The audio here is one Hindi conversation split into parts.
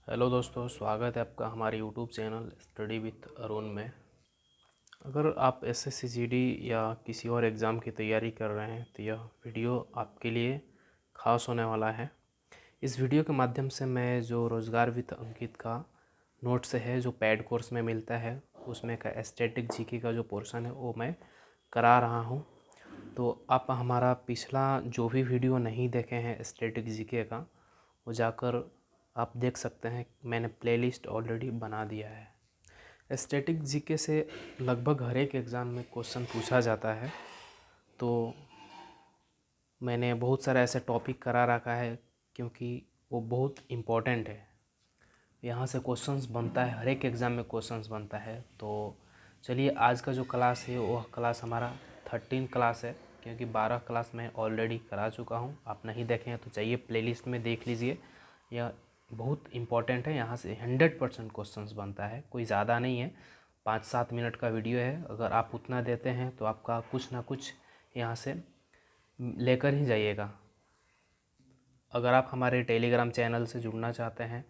हेलो दोस्तों, स्वागत है आपका हमारे YouTube channel study with Arun में। अगर आप एसएससी जीडी या किसी और एग्ज़ाम की तैयारी कर रहे हैं तो यह वीडियो आपके लिए ख़ास होने वाला है। इस वीडियो के माध्यम से मैं जो रोज़गार विथ अंकित का नोट्स है जो पेड कोर्स में मिलता है उसमें का स्टैटिक जीके का जो पोर्शन है वो मैं करा रहा हूँ। तो आप हमारा पिछला जो भी वीडियो नहीं देखे हैं स्टैटिक जीके का वो जाकर आप देख सकते हैं। मैंने प्लेलिस्ट ऑलरेडी बना दिया है। स्टैटिक जीके से लगभग हर एक एग्ज़ाम में क्वेश्चन पूछा जाता है, तो मैंने बहुत सारा ऐसे टॉपिक करा रखा है क्योंकि वो बहुत इम्पोर्टेंट है। यहाँ से क्वेश्चंस बनता है, हर एक एग्ज़ाम में क्वेश्चंस बनता है। तो चलिए, आज का जो क्लास है वह क्लास हमारा 13 क्लास है, क्योंकि 12 क्लास मैं ऑलरेडी करा चुका हूँ। आप नहीं देखे हैं तो चाहिए प्लेलिस्ट में देख लीजिए। यह बहुत इम्पॉर्टेंट है, यहाँ से 100% क्वेश्चंस बनता है, कोई ज़्यादा नहीं है। 5-7 मिनट का वीडियो है, अगर आप उतना देते हैं तो आपका कुछ ना कुछ यहाँ से लेकर ही जाइएगा। अगर आप हमारे टेलीग्राम चैनल से जुड़ना चाहते हैं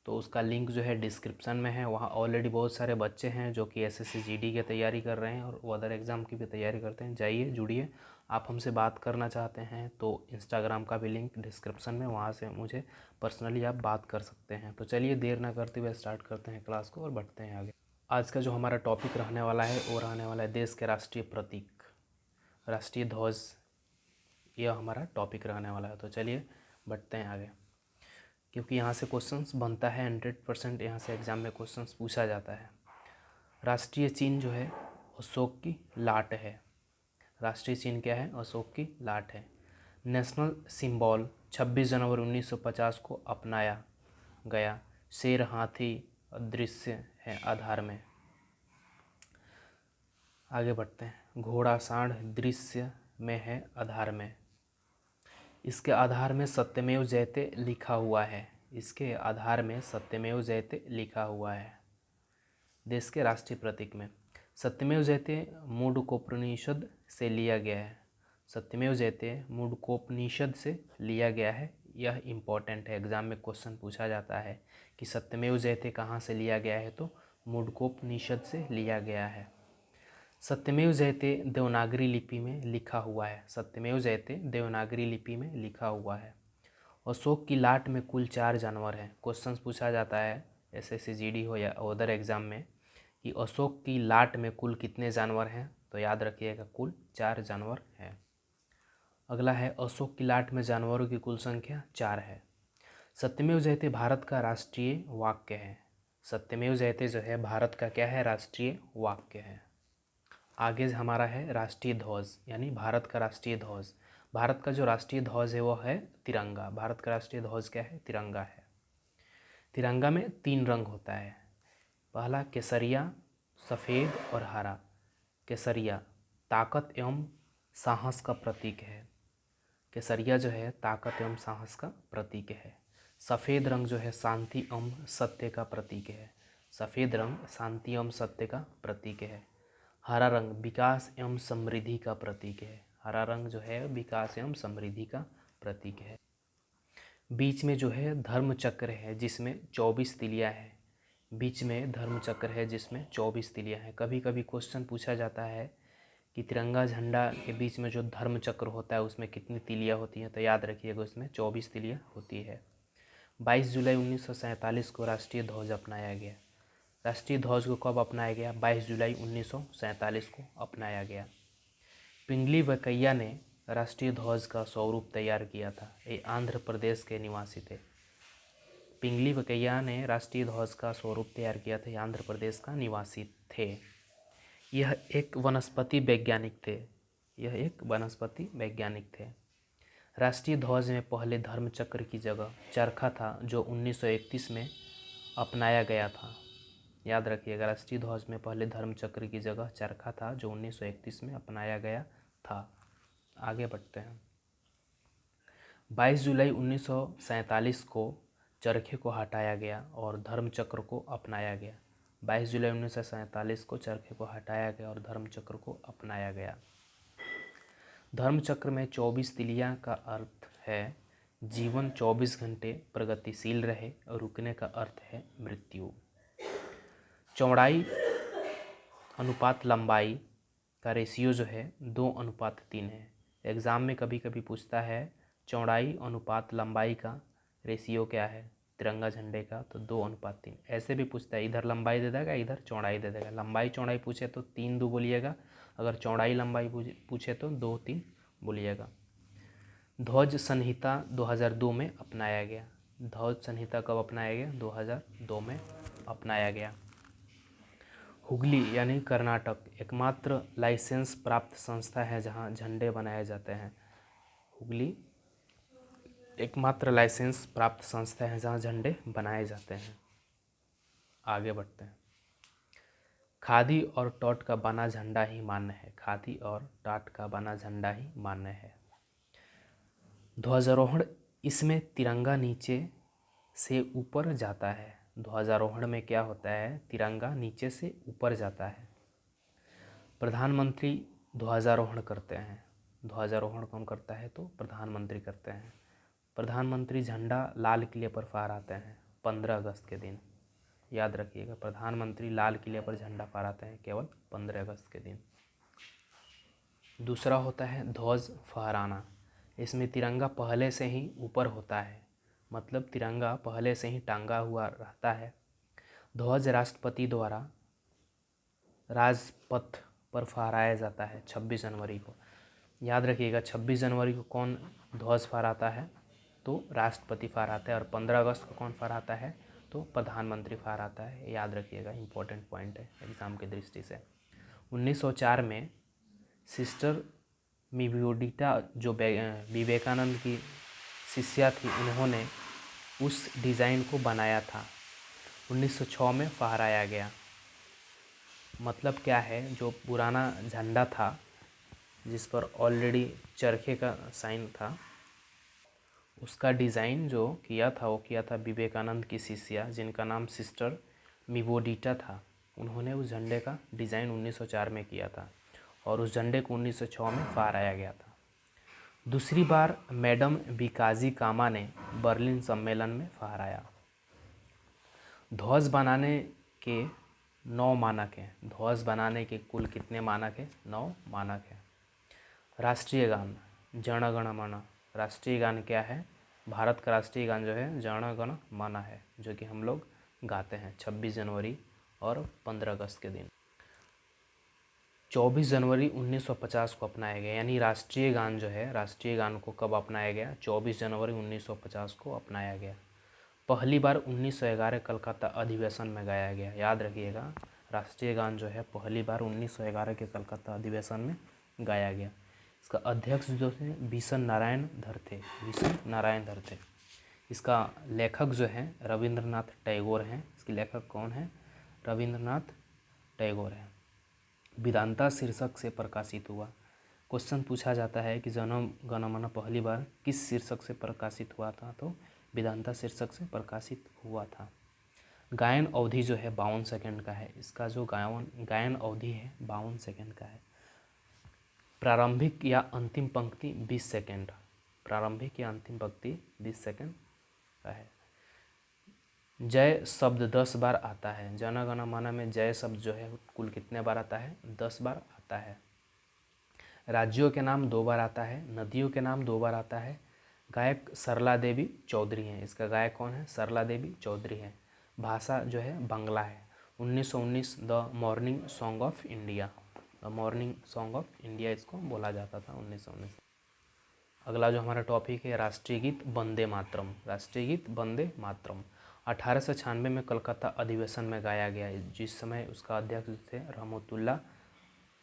तो उसका लिंक जो है डिस्क्रिप्शन में है। वहाँ ऑलरेडी बहुत सारे बच्चे हैं जो कि एसएससी जीडी की तैयारी कर रहे हैं और वो अदर एग्ज़ाम की भी तैयारी करते हैं। जाइए, जुड़िए। आप हमसे बात करना चाहते हैं तो इंस्टाग्राम का भी लिंक डिस्क्रिप्शन में, वहाँ से मुझे पर्सनली आप बात कर सकते हैं। तो चलिए, देर ना करते हुए स्टार्ट करते हैं क्लास को और बढ़ते हैं आगे। आज का जो हमारा टॉपिक रहने वाला है वो रहने वाला है देश के राष्ट्रीय प्रतीक, राष्ट्रीय ध्वज। यह हमारा टॉपिक रहने वाला है। तो चलिए बढ़ते हैं आगे, क्योंकि यहाँ से क्वेश्चंस बनता है 100%। यहाँ से एग्ज़ाम में क्वेश्चंस पूछा जाता है। राष्ट्रीय चिन्ह जो है अशोक की लाट है। राष्ट्रीय चिन्ह क्या है? अशोक की लाट है। नेशनल सिंबल 26 जनवरी 1950 को अपनाया गया शेर हाथी दृश्य है आधार में। आगे बढ़ते हैं। घोड़ा सांड दृश्य में है आधार में। इसके आधार में सत्यमेव जयते लिखा हुआ है। इसके आधार में सत्यमेव जयते लिखा हुआ है। देश के राष्ट्रीय प्रतीक में सत्यमेव जयते मुंडकोपनिषद से लिया गया है। सत्यमेव जयते मुंडकोपनिषद से लिया गया है। यह इम्पॉर्टेंट है, एग्जाम में क्वेश्चन पूछा जाता है कि सत्यमेव जयते कहाँ से लिया गया है, तो मुंडकोपनिषद से लिया गया है। सत्यमेव जयते देवनागरी लिपि में लिखा हुआ है। सत्यमेव जयते देवनागरी लिपि में लिखा हुआ है। अशोक की लाट में कुल 4 जानवर हैं। क्वेश्चंस पूछा जाता है एसएससी जीडी हो या अदर एग्जाम में कि अशोक की लाट में कुल कितने जानवर हैं, तो याद रखिएगा कुल 4 जानवर हैं। अगला है अशोक की लाट में जानवरों की कुल संख्या 4 है। सत्यमेव जयते भारत का राष्ट्रीय वाक्य है। सत्यमेव जयते जो है भारत का क्या है? राष्ट्रीय वाक्य है। आगे हमारा है राष्ट्रीय ध्वज, यानी भारत का राष्ट्रीय ध्वज। भारत का जो राष्ट्रीय ध्वज है वो है तिरंगा। भारत का राष्ट्रीय ध्वज क्या है? तिरंगा है। तिरंगा में 3 रंग होता है। पहला केसरिया, सफ़ेद और हरा। केसरिया ताकत एवं साहस का प्रतीक है। केसरिया जो है ताकत एवं साहस का प्रतीक है। सफ़ेद रंग जो है शांति एवं सत्य का प्रतीक है। सफ़ेद रंग शांति एवं सत्य का प्रतीक है। हरा रंग विकास एवं समृद्धि का प्रतीक है। हरा रंग जो है विकास एवं समृद्धि का प्रतीक है। बीच में जो है धर्म चक्र है जिसमें 24 तिलियाँ है। बीच में धर्म चक्र है जिसमें 24 तिलियाँ हैं। कभी कभी क्वेश्चन पूछा जाता है कि तिरंगा झंडा के बीच में जो धर्म चक्र होता है उसमें कितनी तिलियाँ होती हैं, तो याद रखिएगा उसमें 24 तिलियाँ होती है। 22 जुलाई 1947 को राष्ट्रीय ध्वज अपनाया गया। राष्ट्रीय ध्वज को कब अपनाया गया? 22 जुलाई 1947 को अपनाया गया। पिंगली वेंकैया ने राष्ट्रीय ध्वज का स्वरूप तैयार किया था। ये आंध्र प्रदेश के निवासी थे। पिंगली वेंकैया ने राष्ट्रीय ध्वज का स्वरूप तैयार किया था। ये आंध्र प्रदेश का निवासी थे। यह एक वनस्पति वैज्ञानिक थे। यह एक वनस्पति वैज्ञानिक थे। राष्ट्रीय ध्वज में पहले धर्मचक्र की जगह चरखा था जो 1931 में अपनाया गया था। याद रखिएगा, राष्ट्रीय ध्वज में पहले धर्मचक्र की जगह चरखा था जो 1931 में अपनाया गया था। आगे बढ़ते हैं। 22 जुलाई 1947 को चरखे को हटाया गया और धर्मचक्र को अपनाया गया। 22 जुलाई 1947 को चरखे को हटाया गया और धर्मचक्र को अपनाया गया। धर्मचक्र में 24 तिलियाँ का अर्थ है जीवन 24 घंटे प्रगतिशील रहे और रुकने का अर्थ है मृत्यु। चौड़ाई अनुपात लंबाई का रेशियो जो है 2:3 है। एग्ज़ाम में कभी कभी पूछता है चौड़ाई अनुपात लंबाई का रेशियो क्या है तिरंगा झंडे का, तो 2:3। ऐसे भी पूछता है, इधर लंबाई दे देगा इधर चौड़ाई दे देगा। लंबाई चौड़ाई पूछे तो 3-2 बोलिएगा, अगर चौड़ाई लंबाई पूछे तो 2-3 बोलिएगा। ध्वज संहिता 2002 में अपनाया गया। ध्वज संहिता कब अपनाया गया? 2002 में अपनाया गया। हुगली यानी कर्नाटक एकमात्र लाइसेंस प्राप्त संस्था है जहां झंडे बनाए जाते हैं। हुगली एकमात्र लाइसेंस प्राप्त संस्था है जहां झंडे बनाए जाते हैं। आगे बढ़ते हैं। खादी और टॉट का बना झंडा ही मान्य है। खादी और टाट का बना झंडा ही मान्य है। ध्वजारोहण, इसमें तिरंगा नीचे से ऊपर जाता है। ध्वजारोहण में क्या होता है? तिरंगा नीचे से ऊपर जाता है। प्रधानमंत्री ध्वजारोहण करते हैं। ध्वजारोहण कौन करता है? तो प्रधानमंत्री करते हैं। प्रधानमंत्री झंडा लाल किले पर फहराते हैं 15 अगस्त के दिन। याद रखिएगा, प्रधानमंत्री लाल किले पर झंडा फहराते हैं केवल 15 अगस्त के दिन। दूसरा होता है ध्वज फहराना। इसमें तिरंगा पहले से ही ऊपर होता है, मतलब तिरंगा पहले से ही टांगा हुआ रहता है। ध्वज राष्ट्रपति द्वारा राजपथ पर फहराया जाता है 26 जनवरी को। याद रखिएगा, 26 जनवरी को कौन ध्वज फहराता है? तो राष्ट्रपति फहराता है। और 15 अगस्त को कौन फहराता है? तो प्रधानमंत्री फहराता है। याद रखिएगा, इंपॉर्टेंट पॉइंट है एग्जाम की दृष्टि से। 1904 में सिस्टर मिवियोडिटा जो विवेकानंद की शिष्या थी, उन्होंने उस डिज़ाइन को बनाया था। 1906 में फहराया गया। मतलब क्या है, जो पुराना झंडा था जिस पर ऑलरेडी चरखे का साइन था, उसका डिज़ाइन जो किया था वो किया था विवेकानंद की शिष्या, जिनका नाम सिस्टर मिवोडिटा था। उन्होंने उस झंडे का डिज़ाइन 1904 में किया था और उस झंडे को 1906 में फहराया गया था। दूसरी बार मैडम बीकाजी कामा ने बर्लिन सम्मेलन में फहराया। ध्वज बनाने के 9 मानक हैं। ध्वज बनाने के कुल कितने मानक हैं? 9 मानक हैं। राष्ट्रीय गान जन गण मन। राष्ट्रीय गान क्या है? भारत का राष्ट्रीय गान जो है जन गण मन है, जो कि हम लोग गाते हैं 26 जनवरी और 15 अगस्त के दिन। 24 जनवरी 1950 को अपनाया गया। यानी राष्ट्रीय गान जो है, राष्ट्रीय गान को कब अपनाया गया? 24 जनवरी 1950 को अपनाया गया। पहली बार 1911 कलकत्ता अधिवेशन में गाया गया। याद रखिएगा, राष्ट्रीय गान जो है पहली बार 1911 के कलकत्ता अधिवेशन में गाया गया। इसका अध्यक्ष जो थे बिशन नारायण धर थे। बिशन नारायण धर थे। इसका लेखक जो हैं रविंद्रनाथ टैगोर हैं। इसके लेखक कौन हैं? रविंद्रनाथ टैगोर हैं। वेदांता शीर्षक से प्रकाशित हुआ। क्वेश्चन पूछा जाता है कि जनम गण मन पहली बार किस शीर्षक से प्रकाशित हुआ था? तो वेदांता शीर्षक से प्रकाशित हुआ था। गायन अवधि जो है 52 सेकंड का है। इसका जो गायन अवधि है 52 सेकंड का है। प्रारंभिक या अंतिम पंक्ति 20 सेकंड। प्रारंभिक या अंतिम पंक्ति 20 सेकंड का है। जय शब्द 10 बार आता है। जन गण मन में जय शब्द जो है कुल कितने बार आता है? 10 बार आता है। राज्यों के नाम 2 बार आता है। नदियों के नाम 2 बार आता है। गायक सरला देवी चौधरी हैं। इसका गायक कौन है? सरला देवी चौधरी हैं। भाषा जो है बांग्ला है। 1919 the morning song of India. The morning song of India इसको बोला जाता था 1919। अगला जो हमारा टॉपिक है राष्ट्रीय गीत वंदे मातरम। राष्ट्रीय गीत वंदे मातरम 1896 में कलकत्ता अधिवेशन में गाया गया, जिस समय उसका अध्यक्ष थे रहमतुल्लाह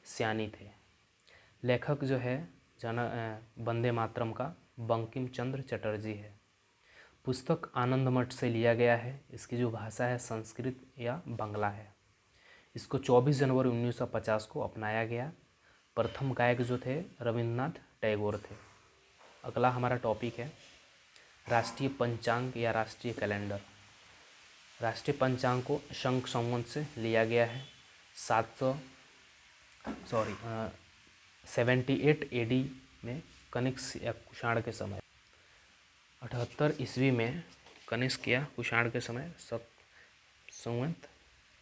सयानी थे। लेखक जो है वंदे मातरम का बंकिम चंद्र चटर्जी है। पुस्तक आनंद मठ से लिया गया है। इसकी जो भाषा है संस्कृत या बांग्ला है। इसको 24 जनवरी 1950 को अपनाया गया। प्रथम गायक जो थे रविंद्रनाथ टैगोर थे। अगला हमारा टॉपिक है राष्ट्रीय पंचांग या राष्ट्रीय कैलेंडर। राष्ट्रीय पंचांग को शंख संवत से लिया गया है। 78 AD में कनिष्क या कुषाण के समय। 78 ईस्वी में कनिष्क या कुषाण के समय संवत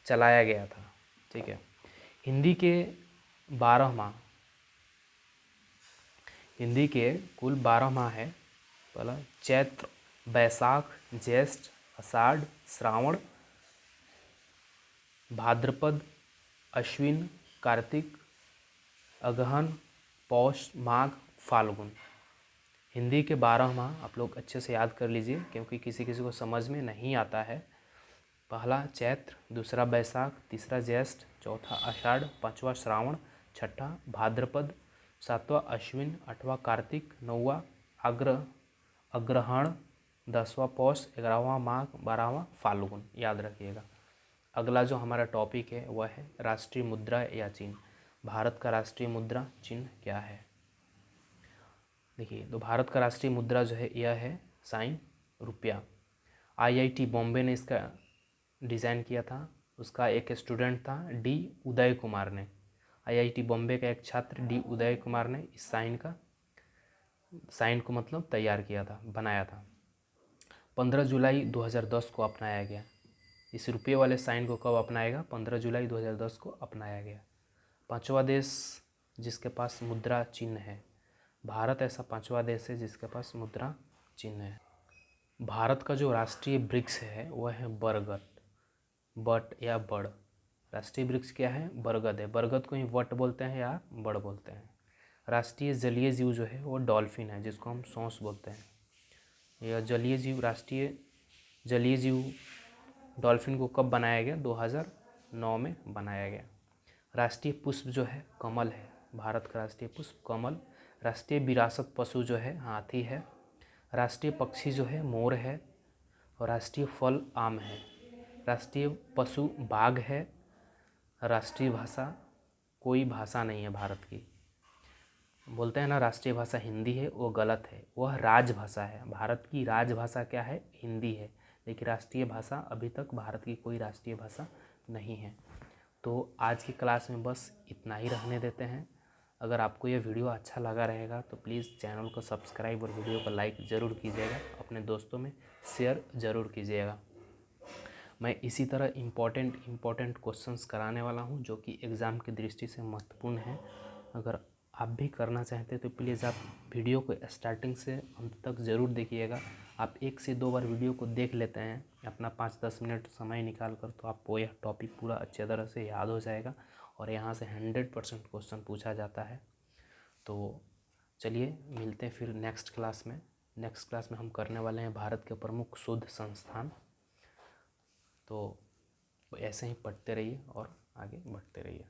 चलाया गया था। ठीक है। हिंदी के 12 माह, हिंदी के कुल 12 माह है। पहला चैत्र, बैसाख, ज्येष्ठ, आषाढ़, श्रावण, भाद्रपद, अश्विन, कार्तिक, अगहन, पौष, माघ, फाल्गुन। हिंदी के 12 माह आप लोग अच्छे से याद कर लीजिए, क्योंकि किसी किसी को समझ में नहीं आता है। पहला चैत्र, दूसरा बैसाख, तीसरा ज्येष्ठ, चौथा आषाढ़, पांचवा श्रावण, छठा भाद्रपद, सातवां अश्विन, आठवां कार्तिक, नौवां अग्रहण, 10वां पौष, 11वां माघ, 12वां फाल्गुन। याद रखिएगा। अगला जो हमारा टॉपिक है वह है राष्ट्रीय मुद्रा या चिन्ह। भारत का राष्ट्रीय मुद्रा चिन्ह क्या है? देखिए, तो भारत का राष्ट्रीय मुद्रा जो है यह है साइन रुपया। आईआईटी बॉम्बे ने इसका डिज़ाइन किया था। उसका एक स्टूडेंट था डी उदय कुमार ने। आईआईटी बॉम्बे का एक छात्र डी उदय कुमार ने इस साइन को मतलब तैयार किया था, बनाया था। 15 जुलाई 2010 को अपनाया गया। इस रुपये वाले साइन को कब अपनाएगा? 15 जुलाई 2010 को अपनाया गया। पांचवा देश जिसके पास मुद्रा चिन्ह है, भारत ऐसा पांचवा देश है जिसके पास मुद्रा चिन्ह है। भारत का जो राष्ट्रीय वृक्ष है वह है बरगद, बट या बड़। राष्ट्रीय वृक्ष क्या है? बरगद है। बरगद को ही वट बोलते हैं या बड़ बोलते हैं। राष्ट्रीय जलीय जीव जो है वो डॉल्फिन है, जिसको हम सोंस बोलते हैं। यह जलीय जीव, राष्ट्रीय जलीय जीव डॉल्फिन को कब बनाया गया? 2009 में बनाया गया। राष्ट्रीय पुष्प जो है कमल है। भारत का राष्ट्रीय पुष्प कमल। राष्ट्रीय विरासत पशु जो है हाथी है। राष्ट्रीय पक्षी जो है मोर है। और राष्ट्रीय फल आम है। राष्ट्रीय पशु बाघ है। राष्ट्रीय भाषा कोई भाषा नहीं है भारत की। बोलते हैं ना राष्ट्रीय भाषा हिंदी है, वो गलत है। वह राजभाषा है। भारत की राजभाषा क्या है? हिंदी है। लेकिन राष्ट्रीय भाषा अभी तक भारत की कोई राष्ट्रीय भाषा नहीं है। तो आज की क्लास में बस इतना ही रहने देते हैं। अगर आपको यह वीडियो अच्छा लगा रहेगा तो प्लीज़ चैनल को सब्सक्राइब और वीडियो को लाइक ज़रूर कीजिएगा। अपने दोस्तों में शेयर ज़रूर कीजिएगा। मैं इसी तरह इम्पोर्टेंट क्वेश्चंस कराने वाला हूं, जो कि एग्ज़ाम की दृष्टि से महत्वपूर्ण है। अगर आप भी करना चाहते हैं तो प्लीज़ आप वीडियो को स्टार्टिंग से अंत तक ज़रूर देखिएगा। आप 1 से 2 बार वीडियो को देख लेते हैं अपना 5-10 मिनट समय निकाल कर, तो आपको यह टॉपिक पूरा अच्छे तरह से याद हो जाएगा और यहाँ से 100% क्वेश्चन पूछा जाता है। तो चलिए मिलते हैं फिर नेक्स्ट क्लास में। नेक्स्ट क्लास में हम करने वाले हैं भारत के प्रमुख शोध संस्थान। तो ऐसे ही पढ़ते रहिए और आगे बढ़ते रहिए।